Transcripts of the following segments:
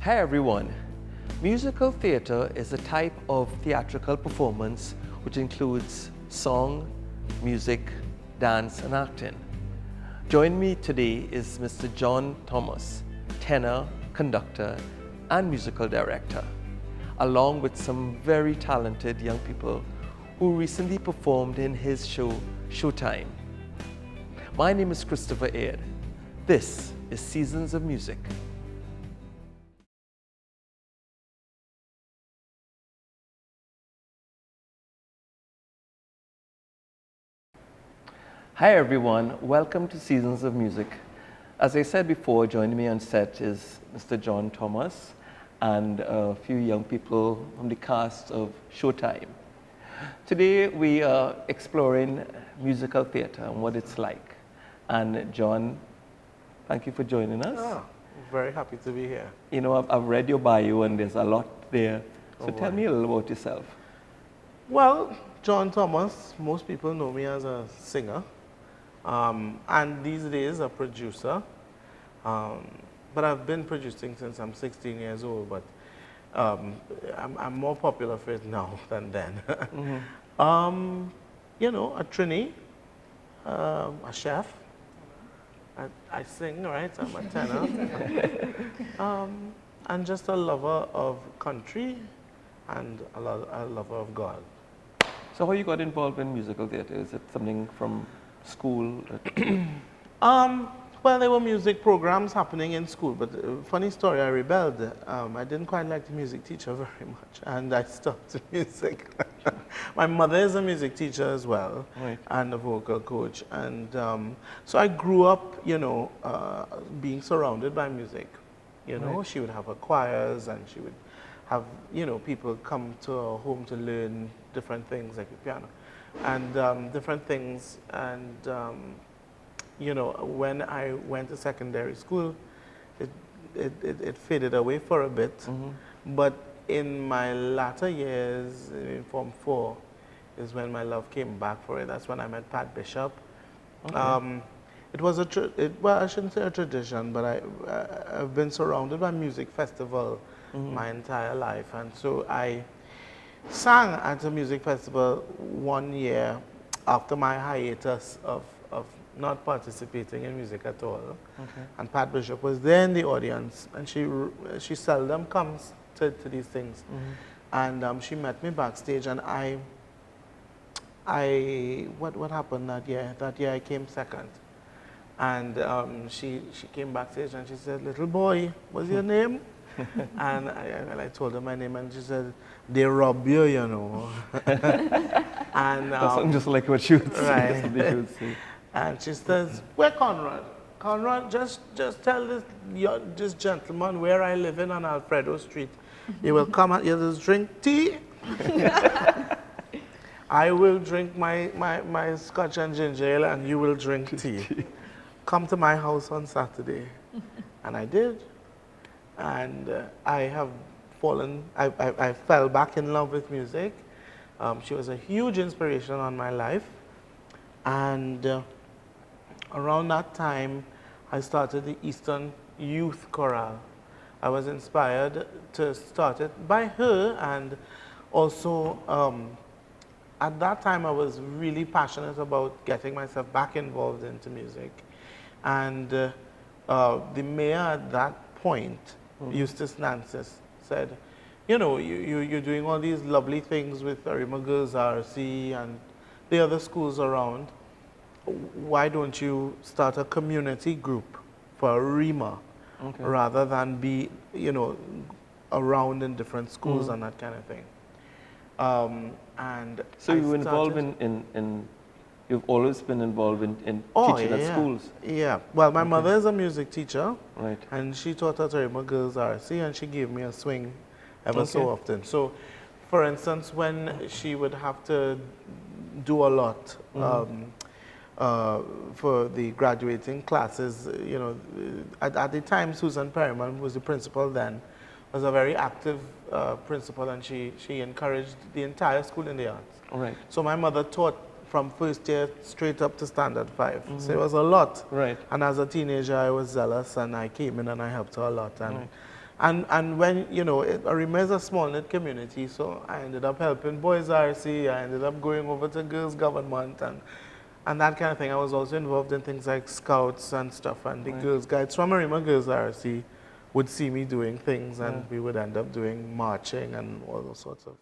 Hi everyone. Musical theatre is a type of theatrical performance which includes song, music, dance and acting. Join me today is Mr. John Thomas, tenor, conductor and musical director, along with some very talented young people who recently performed in his show, Showtime. My name is Christopher Aird. This is Seasons of Music. Hi everyone, welcome to Seasons of Music. As I said before, joining me on set is Mr. John Thomas and a few young people from the cast of Showtime. Today we are exploring musical theatre and what it's like. And John, thank you for joining us. I'm very happy to be here. You know, I've read your bio and there's a lot there. So Oh, tell boy. me a little about yourself. Well, John Thomas, most people know me as a singer, and these days a producer. But I've been producing since I'm 16 years old, but I'm more popular for it now than then. You know, a trainee, a chef. I sing, right? I'm a tenor. And just a lover of country and a lover of God. So how you got involved in musical theatre? Is it something from school? Well, there were music programs happening in school, but funny story, I rebelled. I didn't quite like the music teacher very much, and I stopped music. My mother is a music teacher as well, Right. and a vocal coach, and so I grew up, you know, being surrounded by music. You know, Right. she would have her choirs, and she would have, you know, people come to her home to learn different things like the piano, and different things, and you know, when I went to secondary school, it faded away for a bit. But in my latter years, in Form 4, is when my love came back for it. That's when I met Pat Bishop. It was well, I shouldn't say a tradition, but I've been surrounded by music festival my entire life. And so I sang at a music festival one year after my hiatus of not participating in music at all. And Pat Bishop was there in the audience, and she seldom comes to these things. And she met me backstage, and what happened that year? That year I came second. And she came backstage and she said, "Little boy, what's your name?" And I told her my name, and she said, "They rob you, you know." And That sounds just like what you would say. right. That's what they should say. And she says, "Where Conrad? Conrad, just tell this gentleman where I live in on Alfredo Street. He will come and he'll just drink tea. I will drink my scotch and ginger ale, and you will drink tea. Come to my house on Saturday." And I did. And I have fallen, I fell back in love with music. She was a huge inspiration on my life. And around that time, I started the Eastern Youth Chorale. I was inspired to start it by her, and also at that time I was really passionate about getting myself back involved into music. And the mayor at that point, Eustace Nancis, said, "You know, you're doing all these lovely things with Arima Girls RC and the other schools around. Why don't you start a community group for Arima rather than be, you know, around in different schools and that kind of thing?" And So I you were involved started- you've always been involved in teaching at schools. Yeah. Well, my mother is a music teacher, Right. and she taught at Arima Girls RC, and she gave me a swing ever so Okay. often. So, for instance, when she would have to do a lot for the graduating classes, you know, at the time, Susan Perryman, who was the principal then, was a very active principal, and she encouraged the entire school in the arts. All right. So my mother taught from first year straight up to standard 5. So it was a lot. Right. And as a teenager, I was zealous, and I came in and I helped her a lot. And, Right. And when, you know, Arima is a small-knit community, so I ended up helping Boys RC, I ended up going over to Girls Government and that kind of thing. I was also involved in things like Scouts and stuff, and the Girls Guides from Arima Girls RC would see me doing things, and we would end up doing marching and all those sorts of.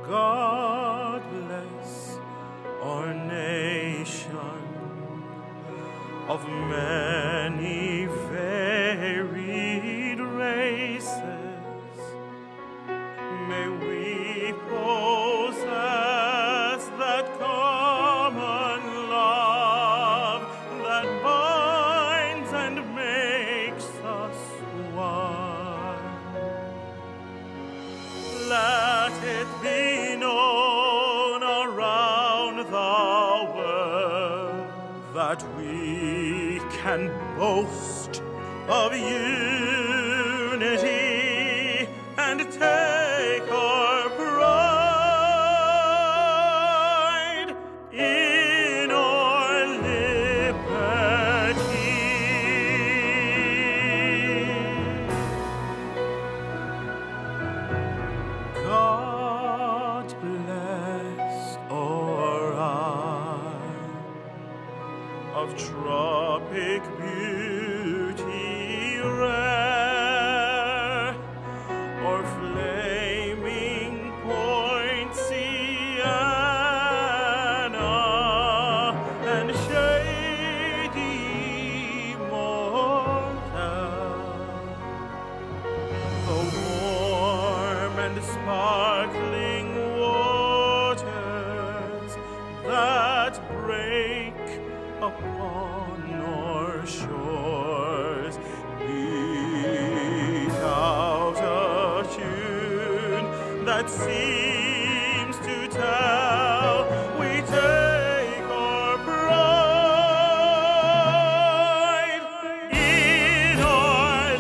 God bless our nation of many varied races. May we possess that common love that binds and makes us one. Let it be known around the world that we can boast of unity and take our pride in our liberty. God bless our isle of tropic beauty rare, or flaming Point Sienna and shady Mortel. The warm and sparkling waters that break upon our shores beat out a tune that seems to tell we take our pride in our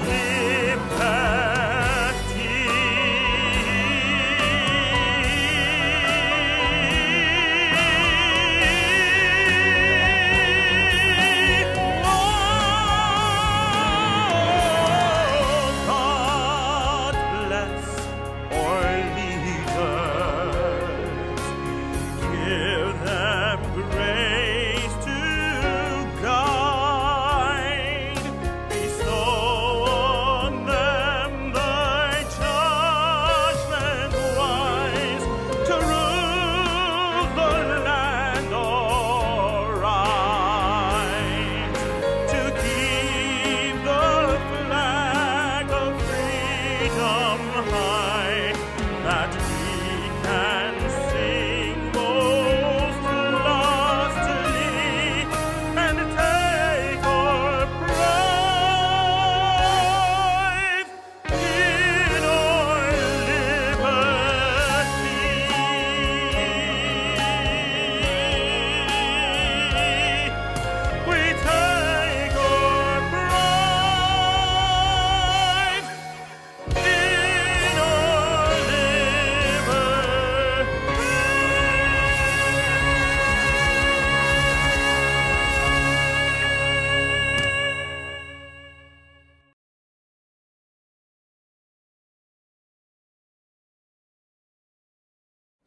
God bless our leaders. Give them grace to guide. Bestow on them thy judgment wise to rule the land aright, to keep the flag of freedom high, that we can sing most lustily and take our pride in our liberty. We take our pride in our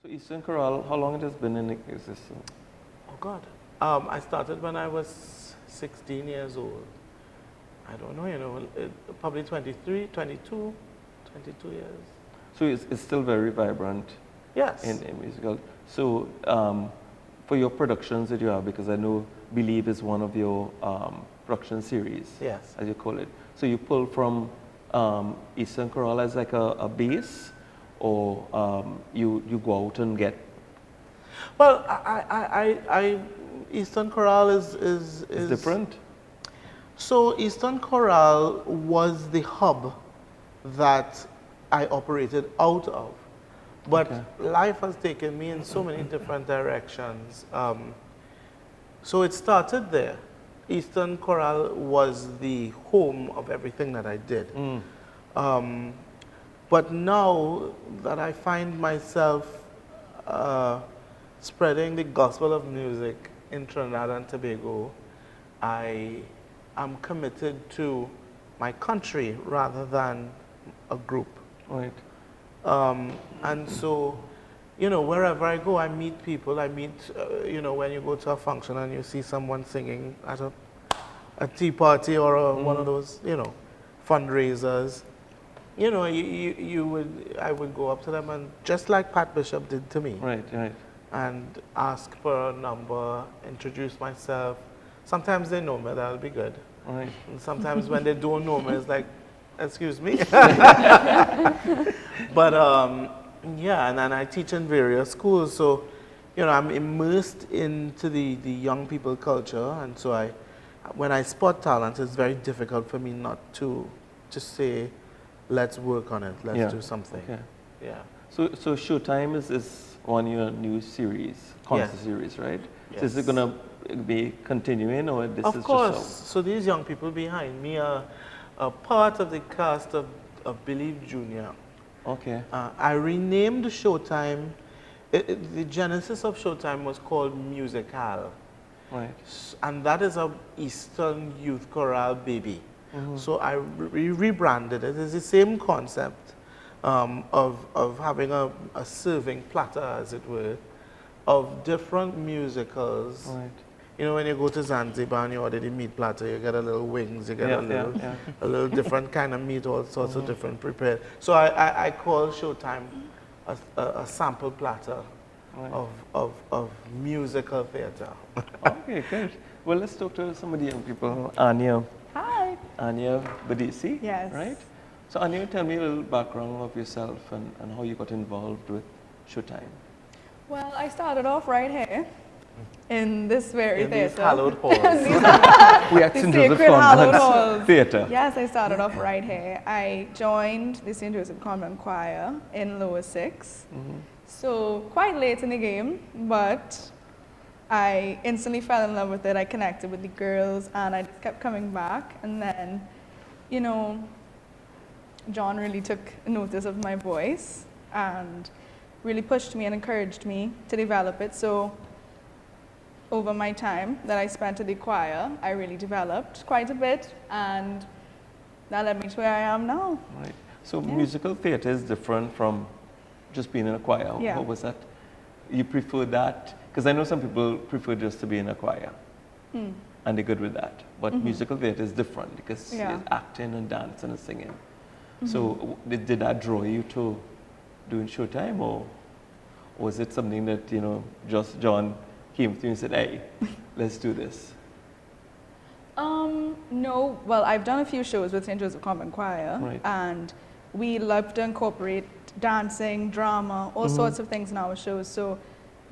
So Eastern Chorale, how long it has been in existence? Oh God. I started when I was 16 years old, I don't know, probably 23, 22, 22 years. So it's still very vibrant Yes. in musical. So for your productions that you have, because I know Believe is one of your production series, Yes. as you call it. So you pull from Eastern Chorale as like a base, or you go out and get. Well, Eastern Chorale is It's different. So Eastern Chorale was the hub that I operated out of. But Okay. life has taken me in so many different directions. So it started there. Eastern Chorale was the home of everything that I did. But now that I find myself spreading the gospel of music in Trinidad and Tobago, I am committed to my country rather than a group. Right. And so, wherever I go, I meet people. I meet, when you go to a function and you see someone singing at a tea party or one of those, fundraisers, I would go up to them and just like Pat Bishop did to me. Right. And ask for a number, introduce myself. Sometimes they know me, that'll be good. Right. And sometimes when they don't know me, it's like, excuse me. But and then I teach in various schools, so I'm immersed into the young people culture, and so when I spot talent, it's very difficult for me not to just say, let's work on it, let's do something. Okay. Yeah. So Showtime is on your new series, concert Yes. series, right? Yes. So is it gonna be continuing, or this Of is course. just So these young people behind me are part of the cast of Believe Junior. okay? I renamed Showtime. The genesis of Showtime was called Musical. Right. And that is a Eastern Youth Chorale baby. So I rebranded it. It's the same concept of having a serving platter, as it were, of different musicals. Right. When you go to Zanzibar and you order the meat platter, you get a little wings, you get Yeah, a little yeah. a little different kind of meat, all sorts of different prepared. So I call Showtime a sample platter Right. of musical theater. Okay, good. Well, let's talk to some of the young people. Anya. Hi. Anya Badisi. Yes. Right? So Anya, tell me a little background of yourself and how you got involved with Showtime. Well, I started off right here in this very In these theater. hallowed halls. We at The St. Joseph Sacred Hallowed Convent Halls. Theatre. Yes, I started off right here. I joined the St. Joseph Convent Choir in Lower 6. So quite late in the game, but I instantly fell in love with it. I connected with the girls and I just kept coming back. And then, John really took notice of my voice and really pushed me and encouraged me to develop it. So over my time that I spent at the choir, I really developed quite a bit, and that led me to where I am now. Right. So Yeah. musical theatre is different from just being in a choir. Yeah. What was that? You prefer that? Because I know some people prefer just to be in a choir, and they're good with that. But musical theatre is different because Yeah. it's acting and dancing and singing. So did that draw you to doing Showtime, or was it something that just John came to you and said, "Hey, let's do this"? No, well, I've done a few shows with St. Joseph Convent Choir, Right. and we love to incorporate dancing, drama, all sorts of things in our shows. So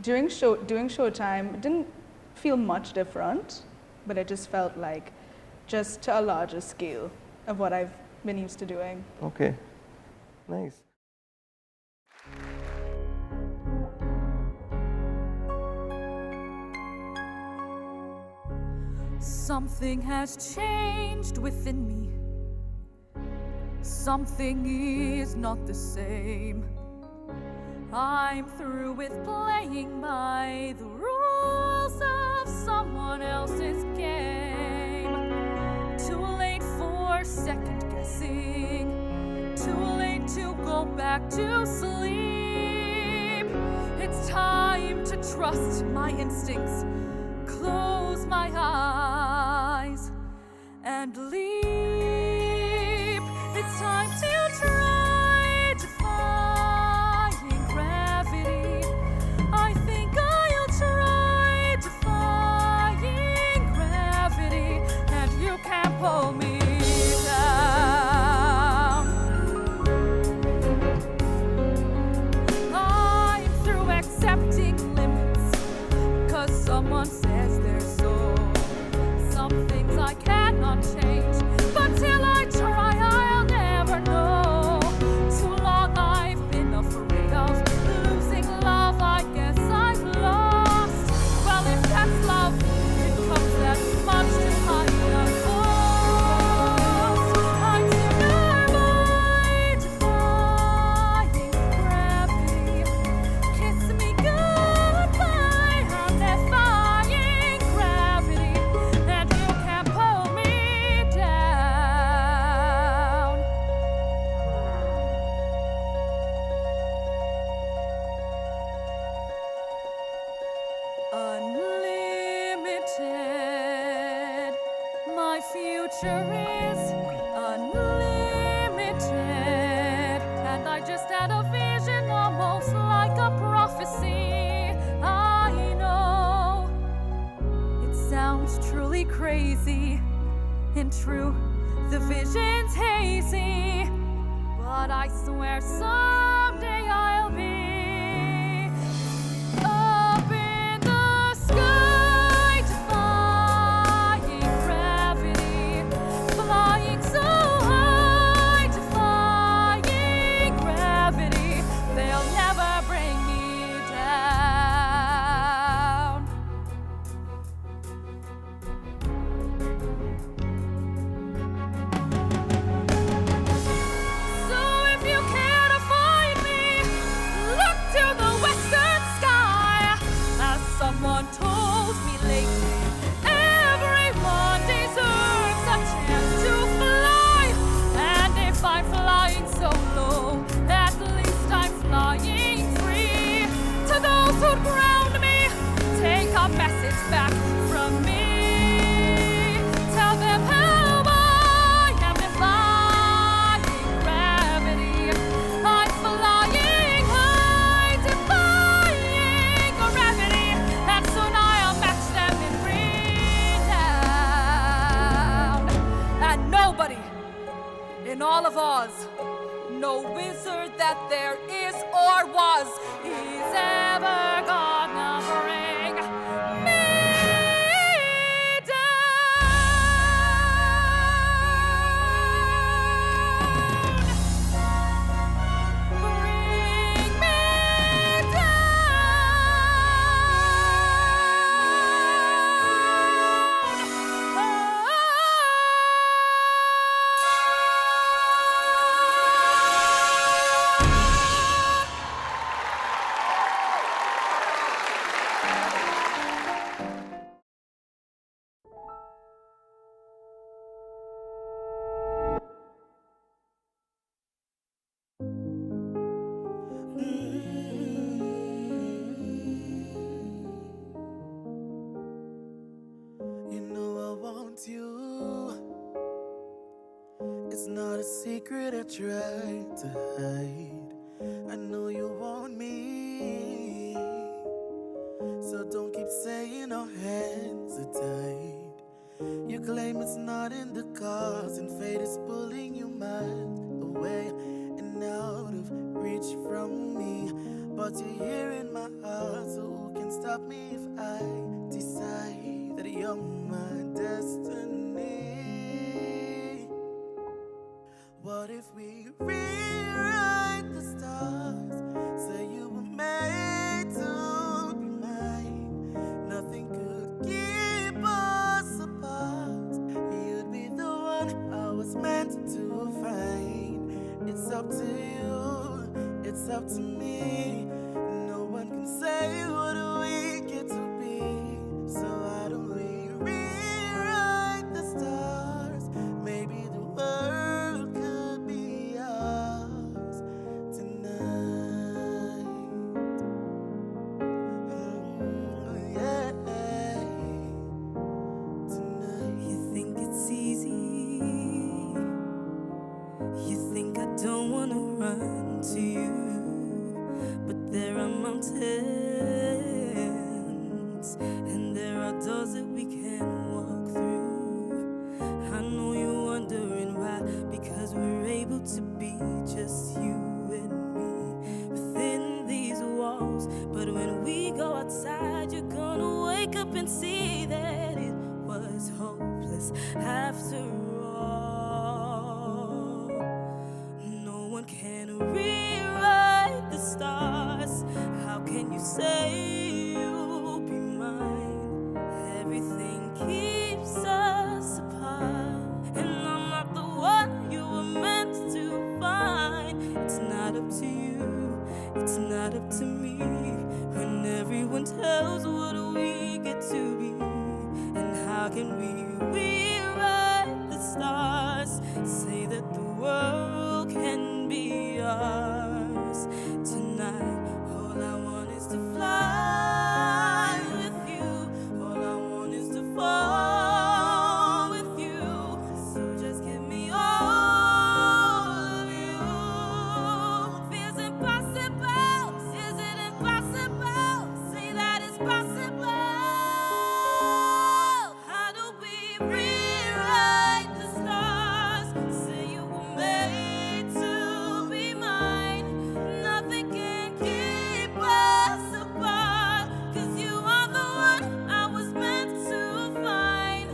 doing Showtime, it didn't feel much different, but it just felt like just to a larger scale of what I've been used to doing. Okay, nice. Something has changed within me. Something is not the same. I'm through with playing by the rules of someone else's game. Too late for second guessing. Too late to go back to sleep. It's time to trust my instincts. Close my eyes and leave. It's time to try defying gravity. I think I'll try defying gravity, and you can't pull me down. I'm through accepting limits, 'cause someone says they're so. Some things I cannot change, but till I try, I'll never know. Too long I've been afraid of losing love. I guess I've lost. Well, if that's love, it comes that much too high a cost. I'm too nervous defying gravity. Kiss me goodbye. I'm defying gravity, and you can't pull me down. Unlimited. My future is unlimited. And I just had a vision, almost like a prophecy. I know it sounds truly crazy. In truth, the vision's hazy. But I swear someday I'll be up in the sky, defying gravity, flying so high, defying gravity. They'll never bring me down. So if you can't avoid me, look to the western sky. As someone told me lately, everyone deserves a chance to fly. And if I'm flying so low, at least I'm flying free. To those who ground me, take a message back from me. Tell them how I am defying gravity. I'm flying high, defying gravity, and soon I'll match them in renown. And nobody in all of Oz, no wizard that there is or was, is ever gonna bring me down. Bring me You know I want you. It's not a secret I tried to hide. I know you want me, so don't keep saying our hands are tied. You claim it's not in the cards, and fate is pulling you miles away and out of reach from me. But you're here in my heart, so who can stop me if I decide that you're my destiny? What if we rewrite the stars? Say you were made to be mine. Nothing could keep us apart. You'd be the one I was meant to find. It's up to you, it's up to me. No one can say what we get to be. So why don't we rewrite the stars? Maybe the world could be ours tonight. Yeah, tonight. You think it's easy. You you. But there are mountains, and there are doors that we can walk through. I know you're wondering why, because we're able to be just you and me within these walls. But when we go outside, you're gonna wake up and see that it was hopeless after all. No one can rewrite the stars. How can you say you'll be mine? Everything keeps us apart, and I'm not the one you were meant to find. It's not up to you, it's not up to me. When everyone tells what we get to be, and how can we rewrite the stars? Say that the world can be ours tonight. All I want is to fly with you. All I want is to fall with you. So just give me all of you. Feels impossible. Is it impossible? Say that it's possible. How do we rewrite the stars? Say you were made to be mine. Nothing can keep us apart, 'cause you are the one I was meant to find.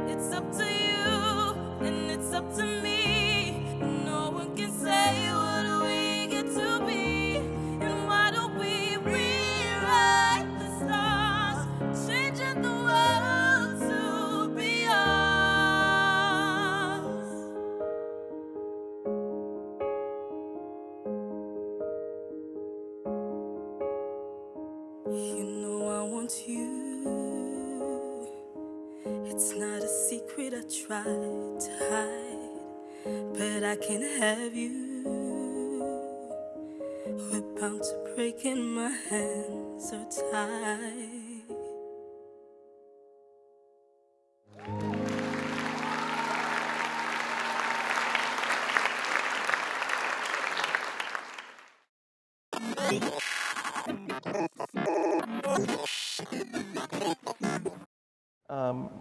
It's up to you, and it's up to me. No one can say what we get to be. And why don't we rewrite the stars, changing the world to be ours? You know I want you. It's not a secret I tried to hide, but I can have you. We're bound to break and my hands are tied.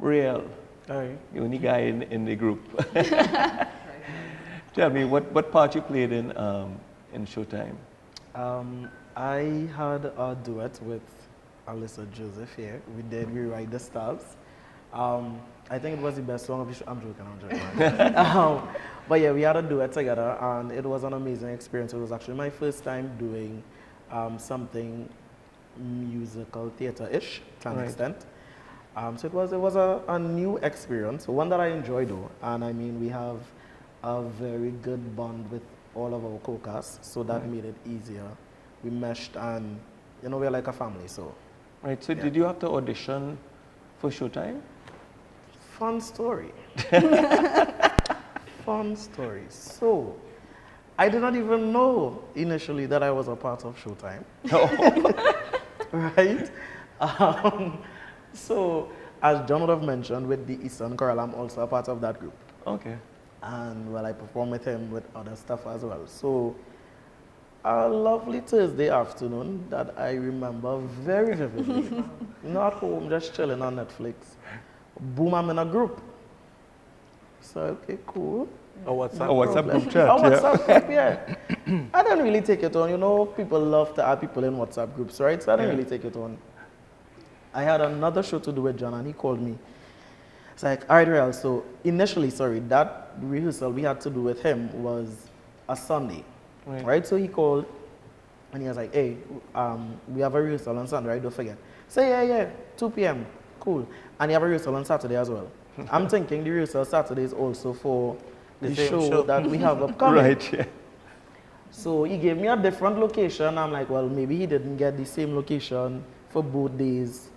Real, Aye. the only guy in the group. Tell me, what part you played in Showtime? I had a duet with Alyssa Joseph here. We did Rewrite the Stars. I think it was the best song of the show. I'm joking. But yeah, we had a duet together, and it was an amazing experience. It was actually my first time doing something musical theater-ish to an Right. extent. So it was a new experience, one that I enjoyed though. And I mean, we have a very good bond with all of our co-casts, so that made it easier. We meshed, and you know, we're like a family, so. Right, so Yeah. did you have to audition for Showtime? Fun story. Fun story. So, I did not even know initially that I was a part of Showtime. Right? So, as John would have mentioned, with the Eastern Choral, I'm also a part of that group. Okay. And well, I perform with him with other stuff as well. So, a lovely Thursday afternoon that I remember very vividly. Not home, just chilling on Netflix. Boom, I'm in a group. So, okay, cool. Oh, what's up? No Oh, what's up? problem. Group chat, Oh, yeah. WhatsApp group, yeah. I didn't really take it on. You know, people love to add people in WhatsApp groups, right? So I didn't really take it on. I had another show to do with John, and he called me. It's like, all right, Real, so initially, that rehearsal we had to do with him was a Sunday, right? So he called, and he was like, hey, we have a rehearsal on Sunday, right? Don't forget. Say, yeah, 2 p.m., cool. And you have a rehearsal on Saturday as well. I'm thinking the rehearsal Saturday is also for the same show show. that we have upcoming. Right, yeah. So he gave me a different location. I'm like, well, maybe he didn't get the same location for both days.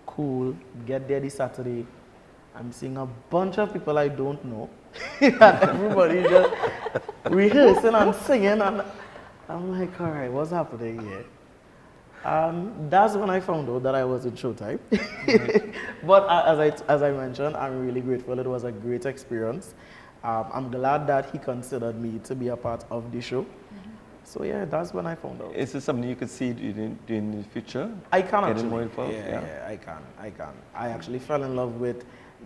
Cool. Get there this Saturday. I'm seeing a bunch of people I don't know. And everybody just rehearsing and singing. And I'm like, all right, what's happening here? That's when I found out that I was in Showtime. But as I mentioned, I'm really grateful. It was a great experience. I'm glad that he considered me to be a part of the show. So yeah, that's when I found out. Is this something you could see doing in the future? I can Getting actually. more involved? Yeah, I can. I actually fell in love with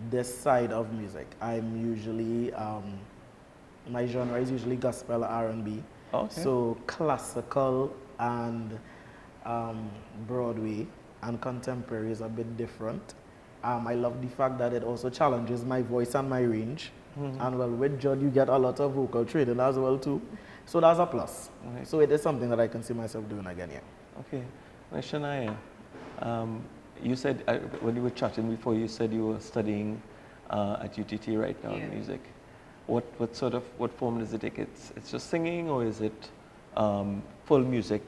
this side of music. I'm usually, my genre is usually gospel R&B. Okay. So classical and Broadway and contemporary is a bit different. I love the fact that it also challenges my voice and my range. And well, with Judd, you get a lot of vocal training as well too. So that's a plus. Right. So it is something that I can see myself doing again, yeah. Okay. Now, Shania, you said when you were chatting before, you said you were studying at UTT right now in music. What form does it take? It's just singing, or is it full music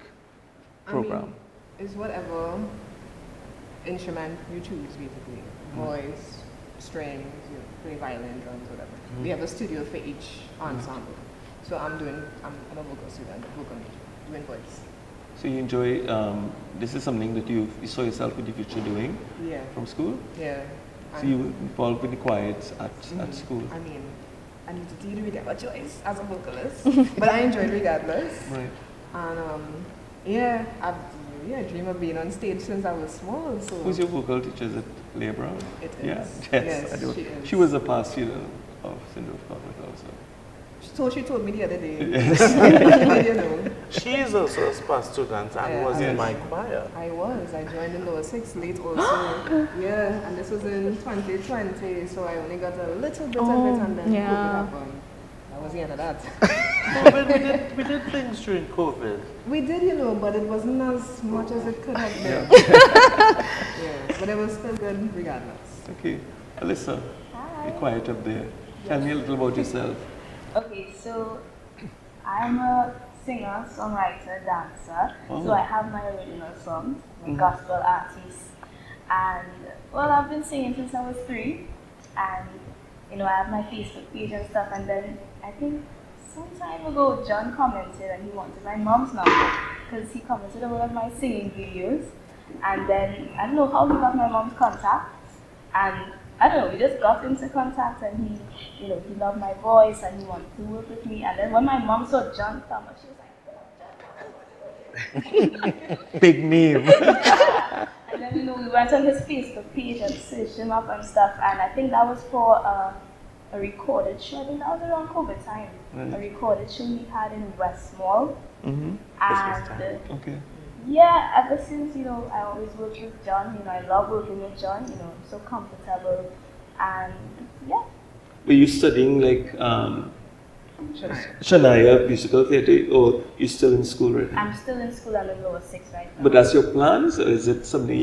program? I mean, it's whatever instrument you choose, basically. Voice, strings, play violin, drums, whatever. We have a studio for each ensemble. So I'm a vocal student, vocal major, doing voice. So you enjoy, this is something that you saw yourself in the future doing from school? Yeah. So you were involved with the choirs at school? I mean, I need to do the a choice as a vocalist, but I enjoyed regardless. Right. And I dream of being on stage since I was small. So Who's your vocal teacher? Is it Leah Brown? It is. Yeah. Yes, I do. she is. She was a past student of Cinder of Convent also. So she told me the other day. Yes. You know. She is also a past student and was in my choir. I joined in lower 6 late also. Yeah, and this was in 2020, so I only got a little bit of it and then COVID happened. That was the end of that. We did things during COVID. We did, but it wasn't as much as it could have been. Yeah, but it was still good regardless. Okay. Alyssa, be quiet up there. Tell me a little about yourself. Okay, so I'm a singer, songwriter, dancer. So I have my original songs, I'm a gospel artist. And well, I've been singing since I was 3. And I have my Facebook page and stuff. And then I think some time ago, John commented and he wanted my mom's number because he commented on one of my singing videos. And then I don't know how he got my mom's contact. And I don't know, we just got into contact and he loved my voice and he wanted to work with me. And then when my mom saw John Thomas, she was like, Big name. And then, we went on his Facebook page and searched him up and stuff. And I think that was for a recorded show. I think that was around COVID time. A recorded show he had in West Mall. And Okay. yeah, ever since, I always worked with John. I love working with John, so comfortable. And yeah. Were you studying like Shania musical theatre, or you still in school right now? I'm still in school. I'm in lower 6 right now. But that's your plans, or is it something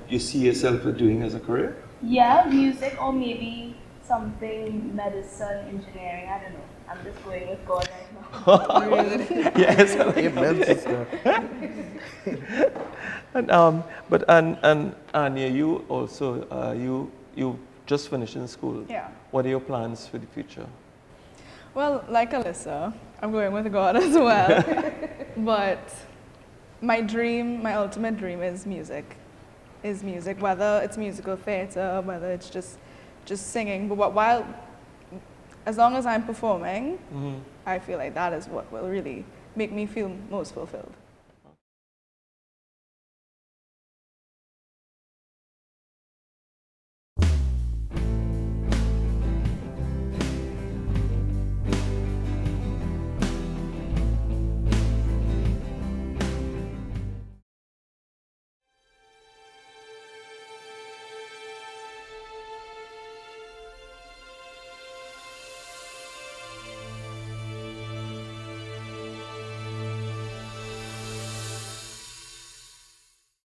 you see yourself doing as a career? Yeah, music or maybe something medicine, engineering. I don't know. I'm just going with God right now. Yes. Amen, sister. And Anya, you also you just finished in school. Yeah. What are your plans for the future? Well, like Alyssa, I'm going with God as well. But my ultimate dream is music. Whether it's musical theater, whether it's just singing. But as long as I'm performing, I feel like that is what will really make me feel most fulfilled.